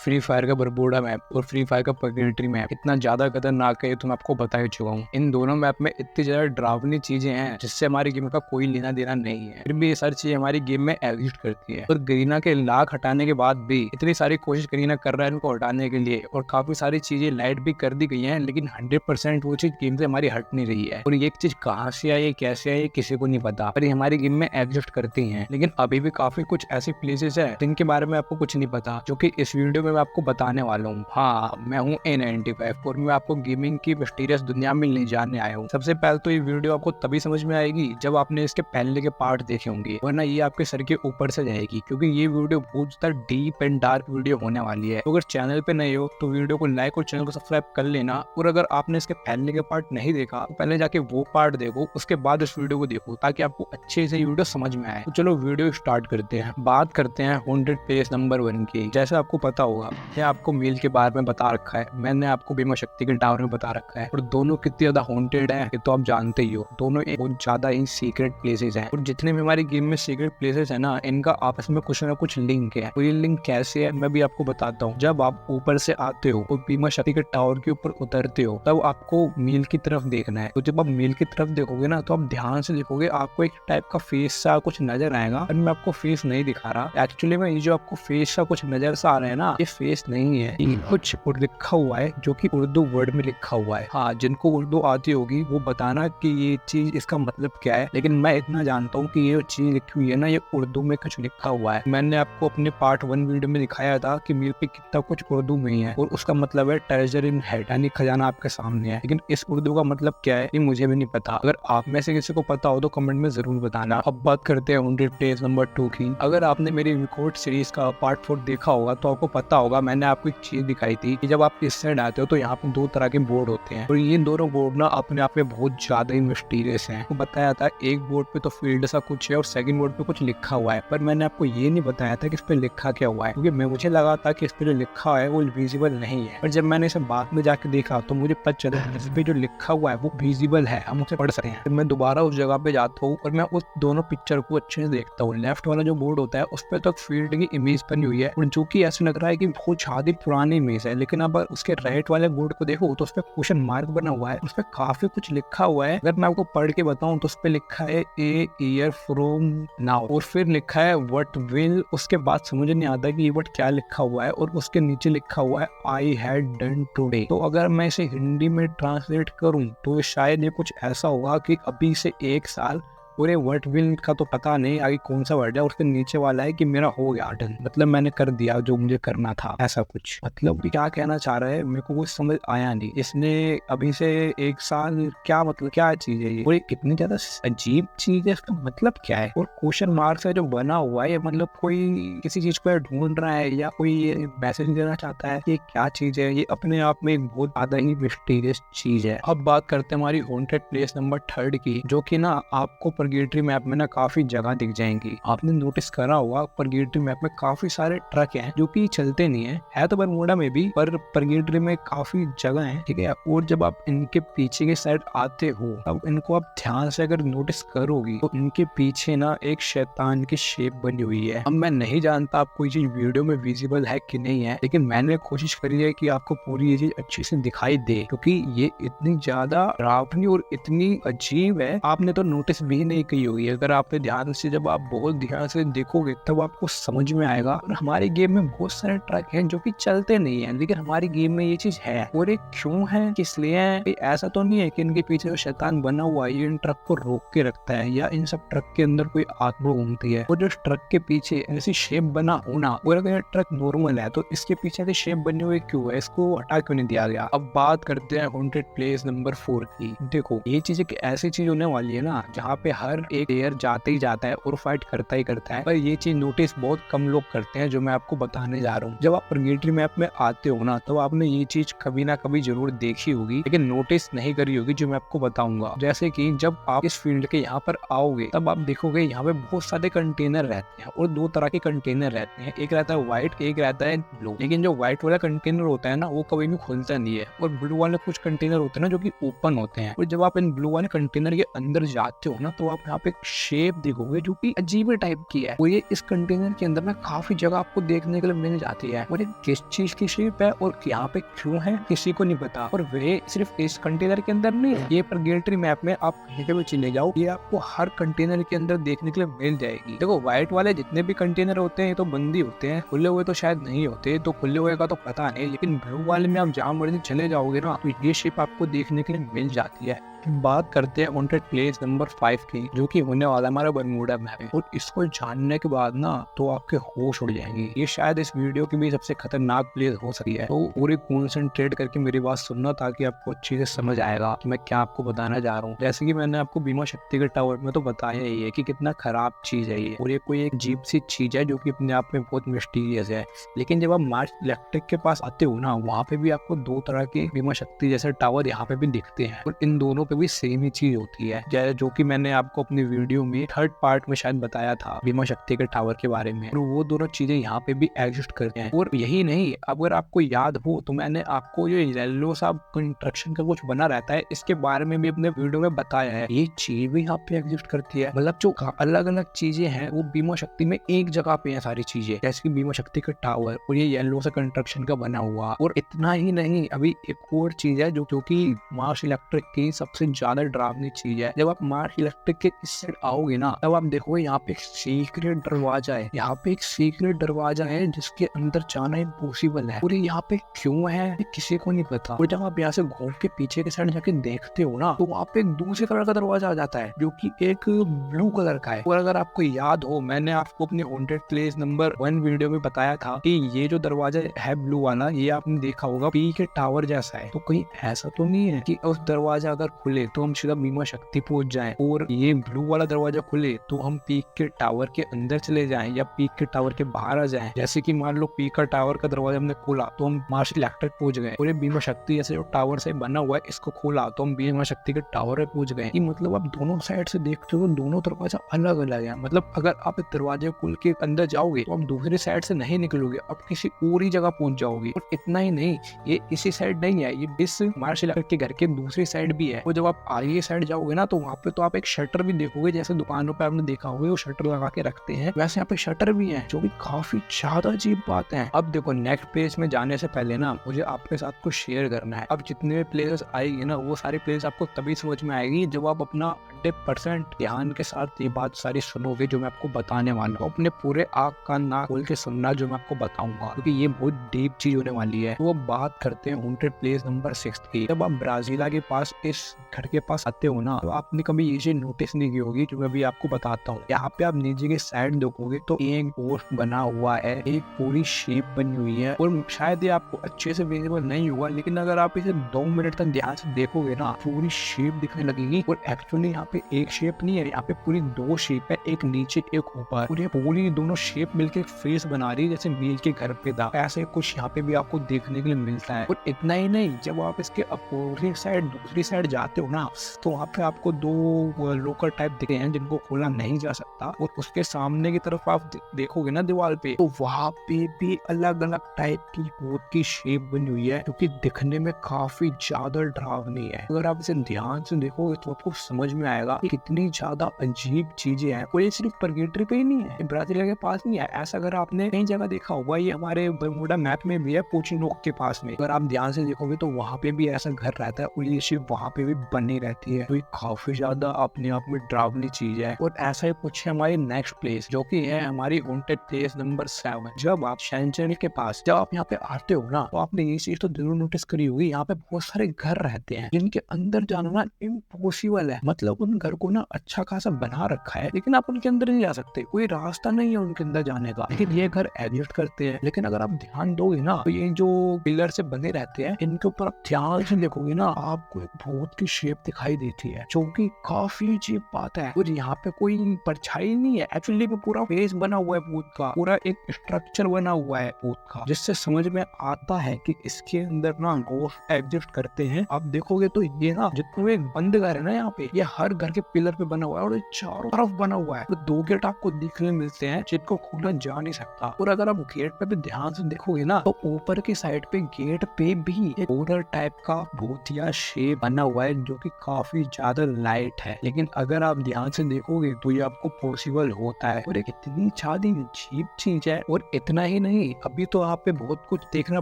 Free fire का बरबोडा map और free fire का पगेट्री मैप इतना ज्यादा खतरनाक है, तो मैं आपको बता ही चुका हूँ। इन दोनों मैप में इतनी ज्यादा डरावनी चीजें हैं जिससे हमारी गेम का कोई लेना देना नहीं है, फिर भी ये सारी चीजें हमारी गेम में एग्जिस्ट करती है। और गरीना के लाख हटाने के बाद भी इतनी सारी कोशिश गरीना कर रहा है इनको हटाने के लिए, और काफी सारी चीजें लाइट भी कर दी गई है, लेकिन 100% वो चीज गेम से हमारी हट नहीं रही है। और ये चीज कहाँ से आई, कैसे आई, किसी को नहीं पता, पर ये हमारी गेम में एग्जिस्ट करती है। लेकिन अभी भी काफी कुछ ऐसी प्लेसेस है जिनके बारे में आपको कुछ नहीं पता, जो कि इस वीडियो में मैं आपको बताने वाला हूँ। हाँ, मैं हूँ A95 और मैं आपको गेमिंग की मिस्टीरियस दुनिया में ले जाने आया हूँ। सबसे पहले तो ये वीडियो आपको तभी समझ में आएगी जब आपने इसके पहले के पार्ट देखे होंगे, वरना ये आपके सर के ऊपर से जाएगी, क्योंकि ये वीडियो बहुत ज्यादा डीप एंड डार्क वीडियो होने वाली है। तो अगर चैनल पे नए हो तो वीडियो को लाइक और चैनल को सब्सक्राइब कर लेना, और अगर आपने इसके पहले के पार्ट नहीं देखा तो पहले जाके वो पार्ट देखो, उसके बाद इस वीडियो को देखो, ताकि आपको अच्छे से वीडियो समझ में आए। तो चलो वीडियो स्टार्ट करते हैं। बात करते हैं हॉन्टेड प्लेस नंबर 1 की। जैसे आपको पता होगा, मैं आपको मील के बारे में बता रखा है, मैंने आपको बीमा शक्ति के टावर में बता रखा है, और दोनों कितनी ज्यादा हॉन्टेड है ये तो आप जानते ही हो। दोनों बहुत ज्यादा ही सीक्रेट प्लेसेस हैं, और जितने भी हमारी गेम में सीक्रेट प्लेसेस है ना, इनका आपस में कुछ ना कुछ लिंक है। तो ये लिंक कैसे है मैं भी आपको बताता हूँ। जब आप ऊपर से आते हो और बीमा शक्ति के टावर के ऊपर उतरते हो, तब आपको मील की तरफ देखना है। तो जब आप मील की तरफ देखोगे ना, तो आप ध्यान से देखोगे, आपको एक टाइप का फेस सा कुछ नजर आएगा। और मैं आपको फेस नहीं दिखा रहा, एक्चुअली में ये जो आपको फेस सा कुछ नजर सा आ रहा है ना, ये फेस नहीं है, ये कुछ लिखा हुआ है जो कि उर्दू वर्ड में लिखा हुआ है। हाँ, जिनको उर्दू आती होगी वो बताना कि ये चीज इसका मतलब क्या है, लेकिन मैं इतना जानता हूँ कि ये चीज लिखी हुई है ना, ये उर्दू में कुछ लिखा हुआ है। मैंने आपको अपने पार्ट 1 वीडियो में दिखाया था कि मील पे कितना कुछ उर्दू में ही है, और उसका मतलब है ट्रेजर इन हेड, यानी खजाना आपके सामने है। लेकिन इस उर्दू का मतलब क्या है ये मुझे भी नहीं पता। अगर आप में से किसी को पता हो तो कमेंट में जरूर बताना। अब बात करते हैं हॉन्टेड प्लेस नंबर 2 की। अगर आपने मेरी रिकॉर्ड सीरीज का पार्ट 4 देखा होगा तो आपको पता होगा, मैंने आपको एक चीज दिखाई थी कि जब आप इस साइड आते हो तो यहाँ पे 2 तरह के बोर्ड होते हैं, और ये दोनों बोर्ड ना अपने आप में बहुत ज्यादा ही मिस्टीरियस हैं। तो बताया था एक बोर्ड पे तो फील्ड सा कुछ है और सेकंड बोर्ड पे कुछ लिखा हुआ है, पर मैंने आपको ये नहीं बताया था कि इस पे लिखा क्या हुआ है, क्योंकि मुझे लगा था कि इस पे जो लिखा है वो विजिबल नहीं है। पर जब मैंने इसे बाद में जाके देखा तो मुझे पता चला इस पे जो लिखा हुआ है वो विजिबल है, हम उसे पढ़ सकते हैं। तो मैं दोबारा उस जगह पे जाता हूँ और मैं उस दोनों पिक्चर को अच्छे से देखता हूँ। लेफ्ट वाला जो बोर्ड होता है उस पे तो फील्ड की इमेज बनी हुई है, और जो कि ऐसा लग रहा है कि बहुत ज्यादा पुरानी इमेज है। लेकिन अब उसके राइट वाले बोर्ड को देखो तो उस पे क्वेश्चन मार्क बना हुआ है, उस पे काफी कुछ लिखा हुआ है। अगर मैं आपको पढ़ के बताऊं तो उस पे लिखा है ए ईयर फ्रॉम नाउ, और फिर लिखा है व्हाट विल। उसके बाद समझ नहीं आता कि ये वर्ड क्या लिखा हुआ है, और उसके नीचे लिखा हुआ है आई हैड डन टुडे। तो अगर मैं इसे हिंदी में ट्रांसलेट करूं तो शायद ये कुछ ऐसा होगा कि अभी से 1 साल पूरे वर्ड विल का तो पता नहीं आगे कौन सा वर्ड है, उसके नीचे वाला है कि मेरा हो गया डन, मतलब मैंने कर दिया जो मुझे करना था, ऐसा कुछ। मतलब क्या कहना चाह रहा है मेरे को कुछ समझ आया नहीं। इसने अभी से 1 साल क्या मतलब, क्या चीज है ये, और ये कितनी ज्यादा अजीब चीज है, इसका मतलब क्या है। और क्वेश्चन मार्क से जो बना हुआ है, मतलब कोई किसी चीज को ढूंढ रहा है या कोई मैसेज देना चाहता है कि क्या चीज है। ये अपने आप में एक बहुत ज्यादा ही मिस्टीरियस चीज है। अब बात करते हैं हमारी हॉन्टेड प्लेस नंबर 3 की, जो कि ना आपको परगेटरी मैप में ना काफी जगह दिख जाएंगी। आपने नोटिस करा होगा परगेटरी मैप में काफी सारे ट्रक हैं जो कि चलते नहीं है तो बरमूडा में भी, पर परगेटरी में काफी जगह है, ठीक है। और जब आप इनके पीछे के साइड आते हो तब इनको आप ध्यान से अगर नोटिस करोगी तो इनके पीछे ना एक शैतान की शेप बनी हुई है। अब मैं नहीं जानता आपको ये चीज वीडियो में विजिबल है कि नहीं है, लेकिन मैंने कोशिश करी है कि आपको पूरी ये चीज अच्छे से दिखाई दे, क्योंकि ये इतनी ज्यादा डरावनी और इतनी अजीब है, आपने तो नोटिस भी नहीं की होगी। अगर आपने ध्यान से, जब आप बहुत ध्यान से देखोगे तब आपको समझ में आएगा। और हमारी गेम में बहुत सारे ट्रक हैं जो कि चलते नहीं है, लेकिन हमारी गेम में ये चीज है। और ये क्यों है, किस लिए है, ऐसा तो नहीं है कि इनके पीछे जो शैतान बना हुआ है ये इन ट्रक को रोक के रखता है, या इन सब ट्रक के अंदर कोई आत्मा घूमती है। और जो ट्रक के पीछे ऐसी शेप बना होना, और अगर ट्रक नॉर्मल है तो इसके पीछे ऐसी शेप बनी हुई क्यों है, इसको हटा क्यों नहीं दिया गया। अब बात करते हैं हॉन्टेड प्लेस नंबर 4 की। देखो, ये चीज एक ऐसी चीज होने वाली है ना जहाँ पे हर एक प्लेयर जाते ही जाता है और फाइट करता ही करता है, पर ये चीज नोटिस बहुत कम लोग करते हैं, जो मैं आपको बताने जा रहा हूँ। जब आप परगेटरी मैप में आते हो ना, तो आपने ये चीज कभी ना कभी जरूर देखी होगी, लेकिन नोटिस नहीं करी होगी, जो मैं आपको बताऊंगा। जैसे कि जब आप इस फील्ड के यहाँ पर आओगे तब आप देखोगे यहाँ पे बहुत सारे कंटेनर रहते हैं, और 2 तरह के कंटेनर रहते हैं, एक रहता है व्हाइट, एक रहता है ब्लू। लेकिन जो व्हाइट वाला कंटेनर होता है ना, वो कभी भी खुलता नहीं है, और ब्लू वाले कुछ कंटेनर होते हैं ना जो कि ओपन होते हैं। और जब आप इन ब्लू वाले कंटेनर के अंदर जाते हो ना, तो आप यहाँ पे शेप देखोगे जो कि अजीब टाइप की है, वो ये इस कंटेनर के अंदर ना काफी जगह आपको देखने के लिए मिल जाती है। और ये किस चीज की शेप है और यहाँ पे क्यों है किसी को नहीं पता। और वे सिर्फ इस कंटेनर के अंदर नहीं है, ये पर्गेटरी मैप में आप कहीं पे भी चले जाओ ये आपको हर कंटेनर के अंदर देखने के लिए मिल जाएगी। देखो व्हाइट वाले जितने भी कंटेनर होते हैं तो बंदी होते हैं, खुले हुए तो शायद नहीं होते, तो खुले हुए का तो पता नहीं, लेकिन ब्लू वाले में आप जहाँ मर्जी चले जाओगे ना तो ये शेप आपको देखने के लिए मिल जाती है। बात करते हैं हॉन्टेड प्लेस नंबर 5 की, जो कि होने वाला हमारा बरमूडा मैप है। और इसको जानने के बाद ना तो आपके होश उड़ जाएंगे। ये शायद इस वीडियो की भी सबसे खतरनाक प्लेस हो सकती है, तो पूरी कॉन्सेंट्रेट करके मेरी बात सुनना ताकि आपको अच्छे से समझ आएगा कि मैं क्या आपको बताना जा रहा हूँ। जैसे कि मैंने आपको बीमा शक्ति के टावर में तो बताया ही है कि कितना खराब चीज है ये, और ये कोई एक अजीब सी चीज है जो कि अपने आप में बहुत मिस्टीरियस है। लेकिन जब आप मार्स इलेक्ट्रिक के पास आते हो ना, वहाँ पे भी आपको दो तरह के बीमा शक्ति जैसे टावर यहाँ पे भी दिखते हैं, और इन दोनों पे भी सेम ही चीज होती है, जो कि मैंने आपको अपनी वीडियो में 3rd पार्ट में शायद बताया था बीमा शक्ति के टावर के बारे में। और वो दोनों चीजें यहाँ पे भी एग्जिस्ट करते हैं। और यही नहीं, अगर आपको याद हो तो मैंने आपको ये येलो सा कंस्ट्रक्शन का कुछ बना रहता है, इसके बारे में भी अपने वीडियो में बताया है। ये चीज भी यहाँ पे एग्जिस्ट करती है। मतलब जो अलग अलग चीजें हैं वो बीमा शक्ति में एक जगह पे है सारी चीजें, जैसे कि बीमा शक्ति का टावर और ये येलो सा कंस्ट्रक्शन का बना हुआ। और इतना ही नहीं, अभी एक और चीज है जो कि मार्स इलेक्ट्रिक की सबसे ज्यादा डरावनी चीज है। जब आप मार्स इलेक्ट्रिक के इस साइड आओगे ना, तब आप देखोगे यहाँ पे एक सीक्रेट दरवाजा है। यहाँ पे एक सीक्रेट दरवाजा है जिसके अंदर जाना इम्पॉसिबल है, और यहाँ पे क्यों है ये किसी को नहीं पता। और जब आप यहाँ से घूम के पीछे के साइड जाके देखते हो ना, तो वहाँ पे एक दूसरे कलर का दरवाजा आ जाता है जो कि एक ब्लू कलर का है। और अगर आपको याद हो, मैंने आपको अपने हॉन्टेड प्लेस नंबर 1 वीडियो में बताया था कि ये जो दरवाजा है ब्लू वाला, ये आपने देखा होगा पी के टावर जैसा है। तो कहीं ऐसा तो नहीं है कि उस दरवाजा अगर खुले तो हम सीधा बीमा शक्ति पहुंच जाएं, और ये ब्लू वाला दरवाजा खुले तो हम पीक के टावर के अंदर चले जाएं या पीक के टावर के बाहर आ जाएं। जैसे कि मान लो पीक का टावर का दरवाजा हमने खोला तो हम मार्स इलेक्ट्रिक पहुंच गए, और ये बीमा शक्ति जैसे जो टावर से बना हुआ है इसको खोला तो हम बीमा शक्ति के टावर पे पहुंच गए। मतलब आप दोनों साइड से देखते हो तो दोनों दरवाजा अलग अलग है। मतलब अगर आप इस दरवाजे खोल के अंदर जाओगे तो आप दूसरी साइड से नहीं निकलोगे, आप किसी और ही जगह पहुंच जाओगे। और इतना ही नहीं, ये इसी साइड नहीं है, ये इस मार्स इलेक्ट्रिक के घर के दूसरी साइड भी है। और जब आप आगे साइड जाओगे ना तो वहाँ पे तो आप एक शटर भी देखोगे, जैसे दुकानों पे आपने देखा होगा वो शटर लगा के रखते हैं, वैसे यहाँ पे शटर भी है, जो भी काफी ज्यादा अजीब बात है। अब देखो नेक्स्ट प्लेस में जाने से पहले ना मुझे आपके साथ कुछ शेयर करना है। अब जितने भी प्लेसेस आएगी ना वो सारी प्लेस आपको तभी समझ में आएगी जब आप अपना 100% ध्यान के साथ ये बात सारी सुनोगे जो मैं आपको बताने वाला हूँ। अपने पूरे आँख कान नाक खोल के सुनना जो मैं आपको बताऊंगा, क्योंकि ये बहुत डीप चीज होने वाली है। तो वो बात करते हैं हॉन्टेड प्लेस नंबर 6 की। जब आप ब्राजीला के पास इस घर के पास आते हो ना, तो आपने कभी ये चीज नोटिस नहीं की होगी जो मैं अभी आपको बताता हूँ। यहाँ पे आप नीचे के साइड देखोगे तो एक पोस्ट बना हुआ है, एक पूरी शेप बनी हुई है, और शायद ये आपको अच्छे से विजिबल नहीं हुआ, लेकिन अगर आप इसे 2 मिनट तक ध्यान से देखोगे ना पूरी शेप दिखने लगेगी। और एक्चुअली यहाँ पे एक शेप नहीं है, यहाँ पे पूरी 2 शेप है, एक नीचे एक ऊपर, और ये पूरी दोनों शेप मिलके फेस बना रही है जैसे मील के घर पे था। ऐसे कुछ यहाँ पे भी आपको देखने के लिए मिलता है। और इतना ही नहीं, जब आप इसके अपोजिट साइड दूसरी साइड जाते हो ना तो वहाँ पे आपको 2 लोकर टाइप दिखे हैं जिनको खोला नहीं जा सकता। और उसके सामने की तरफ आप देखोगे ना दीवार पे, तो वहाँ पे भी अलग अलग टाइप की भूत की शेप बनी हुई है जो कि दिखने में काफी ज्यादा डरावनी है। अगर आप इसे ध्यान से देखोगे तो आपको समझ में आएगा कि कितनी ज्यादा अजीब चीजें हैं। और ये सिर्फ पर्गेटरी पे ही नहीं है, ब्राजील के पास नहीं है। ऐसा अगर आपने कई जगह देखा होगा, ये हमारे बरमूडा मैप में भी है, पोचिनोक के पास में। अगर आप ध्यान से देखोगे तो वहाँ पे भी ऐसा घर रहता है, और ये शिप वहाँ पे भी बनी रहती है। तो ये काफी ज्यादा अपने आप में डरावनी चीज है। और ऐसा ही कुछ है हमारी नेक्स्ट प्लेस जो कि है हमारी हॉन्टेड प्लेस नंबर 7। जब आप शेंचन के पास जब आप यहाँ पे आते हो ना, तो आपने ये चीज तो जरूर नोटिस करी होगी, यहाँ पे बहुत सारे घर रहते हैं जिनके अंदर जाना ना इम्पॉसिबल है। मतलब उन घर को ना अच्छा खासा बना रखा है, लेकिन आप उनके अंदर नहीं जा सकते, कोई रास्ता नहीं है उनके अंदर जाने का। लेकिन ये घर एडजस्ट करते हैं। लेकिन अगर आप ध्यान दोगे ना तो ये जो पिलर से बने रहते हैं, इनके ऊपर आप ध्यान से देखोगे ना, आपको एक भूत की शेप दिखाई देती है, जो कि काफी अजीब बात है। और यहाँ पे कोई परछाई नहीं है, एक्चुअली में पूरा फेस बना हुआ है भूत का, पूरा एक स्ट्रक्चर बना हुआ है भूत का, जिससे समझ में आता है कि इसके अंदर ना घोस्ट एग्जिस्ट करते हैं। आप देखोगे तो ये ना जितने बंद घर है ना यहाँ पे, ये हर घर के पिलर पे बना हुआ है, और ये चारों तरफ बना हुआ है। तो 2 गेट आपको देखने मिलते हैं जिनको खोला जा नहीं सकता। और अगर आप गेट पे भी ध्यान से देखोगे ना, तो ऊपर की साइड पे गेट पे भी एक बॉर्डर टाइप का भूतिया शेप बना हुआ है, जो कि काफी ज्यादा लाइट है, लेकिन अगर आप ध्यान से देखोगे तो ये आपको पॉसिबल होता है और एक इतनी ज्यादा अजीब चीज है। और इतना ही नहीं, अभी तो आप पे बहुत कुछ देखना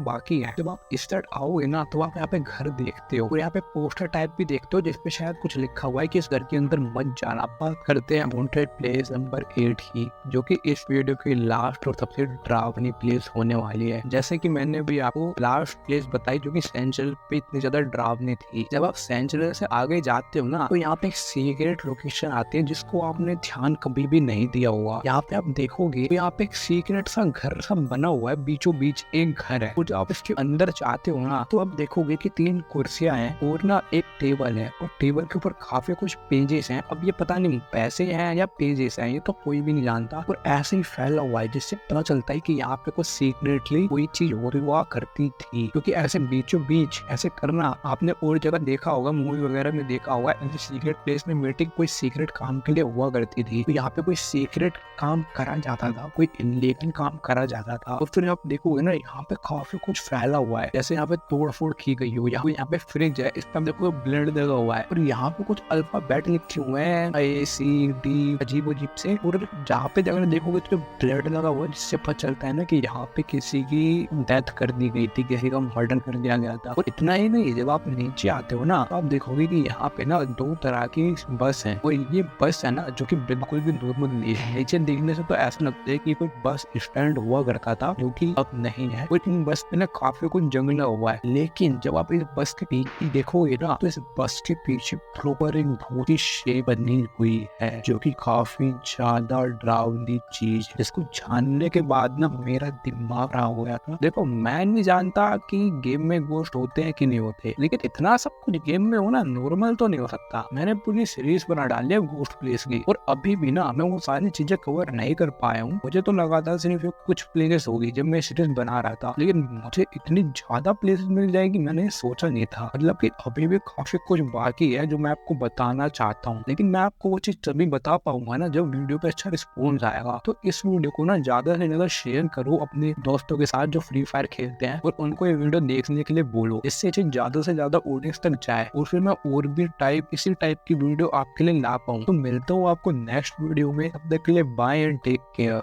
बाकी है। जब आप इस साइड आओगे ना तो आप यहाँ पे घर देखते हो और यहाँ पे पोस्टर टाइप भी देखते हो जिसपे शायद कुछ लिखा हुआ है कि इस घर के अंदर मत जाना। बात करते हैं हॉन्टेड प्लेस नंबर 8 की, जो कि इस वीडियो की लास्ट और सबसे डरावनी प्लेस होने वाली है। जैसे कि मैंने भी आपको लास्ट प्लेस बताई जो कि सेंचुरल पे इतनी ज्यादा डरावनी थी। जब आप सेंचुरल से आगे जाते हो ना तो यहाँ पे एक सीक्रेट लोकेशन आती है जिसको आपने ध्यान कभी भी नहीं दिया हुआ। यहाँ पे आप देखोगे तो यहाँ पे एक सीक्रेट सा घर सा बना हुआ है, बीचों बीच एक घर है। और जब आप इसके अंदर जाते हो ना तो आप देखोगे कि 3 कुर्सियां हैं और ना एक टेबल है और टेबल के ऊपर काफी कुछ पेजेस हैं। अब ये पता नहीं पैसे हैं या पेजेस हैं, ये तो कोई भी नहीं जानता, और ऐसे ही फैला हुआ है जिससे पता चलता है कि यहाँ पे कुछ सीक्रेटली कोई चीज हो रही हुआ करती थी। क्योंकि ऐसे बीचों बीच ऐसे करना आपने और जगह देखा होगा, मूवी वगैरह में देखा होगा, ऐसे सीक्रेट प्लेस में मीटिंग कोई सीक्रेट काम के लिए हुआ करती थी। तो यहाँ पे कोई सीक्रेट काम करा जाता था, कोई इनलीगल काम करा जाता था। और फिर आप देखोगे ना यहाँ पे काफी कुछ फैला हुआ है, जैसे यहाँ पे तोड़फोड़ की गई हो। यहाँ पे फ्रिज है, इस पे देखो ब्लेड लगा हुआ है और यहाँ पे कुछ अल्फाबेट लिखे हुए हैं ACD, अजीब अजीब से। और जहाँ पे अगर देखोगे तो ब्लेड लगा हुआ है जिससे पता चलता है ना कि यहाँ पे किसी की डेथ कर दी गई थी, किसी का मर्डर कर दिया गया था। और इतना ही नहीं, जब आप नीचे आते हो ना तो आप देखोगे कि यहाँ पे ना 2 तरह की बस है। और ये बस है ना जो कि बिल्कुल भी नॉर्मल नहीं है। नीचे देखने से तो ऐसा लगता है कि कोई बस स्टैंड हुआ करता था, जो कि अब नहीं है। और इन बस में ना काफी कुछ जंगला हुआ है। लेकिन जब आप इस बस के पीछे देखोगे ना तो इस बस के पीछे प्रॉपर एक भूत शेप बनी हुई है, जो कि काफी ज्यादा डरावनी चीज, जिसको जानने के बाद ना मेरा दिमाग खराब हो गया था। देखो मैं नहीं जानता कि गेम में गोस्ट होते हैं कि नहीं होते, लेकिन इतना सब कुछ गेम में होना नॉर्मल तो नहीं हो सकता। मैंने पूरी सीरीज बना डाली है गोस्ट प्लेस की और अभी भी ना मैं वो सारी चीजें कवर नहीं कर पाया हूँ। मुझे तो लगा था सिर्फ कुछ प्लेसेस होगी जब मैं सीरीज बना रहा था, लेकिन मुझे इतनी ज्यादा प्लेसेस मिल जाएगी मैंने सोचा नहीं था। मतलब कि अभी भी काफी कुछ बाकी है जो मैं आपको बताना चाहता हूँ, लेकिन मैं आपको वो चीज तभी बता पाऊंगा ना जब वीडियो पे अच्छा रिस्पॉन्स आएगा। तो इस वीडियो को ना ज्यादा से ज्यादा शेयर करो अपने दोस्तों के साथ जो फ्री फायर खेलते हैं और उनको ये वीडियो देखने के लिए बोलो, इससे ज्यादा से ज्यादा ऑडियंस तक जाए और फिर मैं और भी इसी टाइप की वीडियो आपके लिए ला पाऊँ। तो मिलता हूँ आपको नेक्स्ट वीडियो में, तब तक के लिए बाय एंड टेक केयर।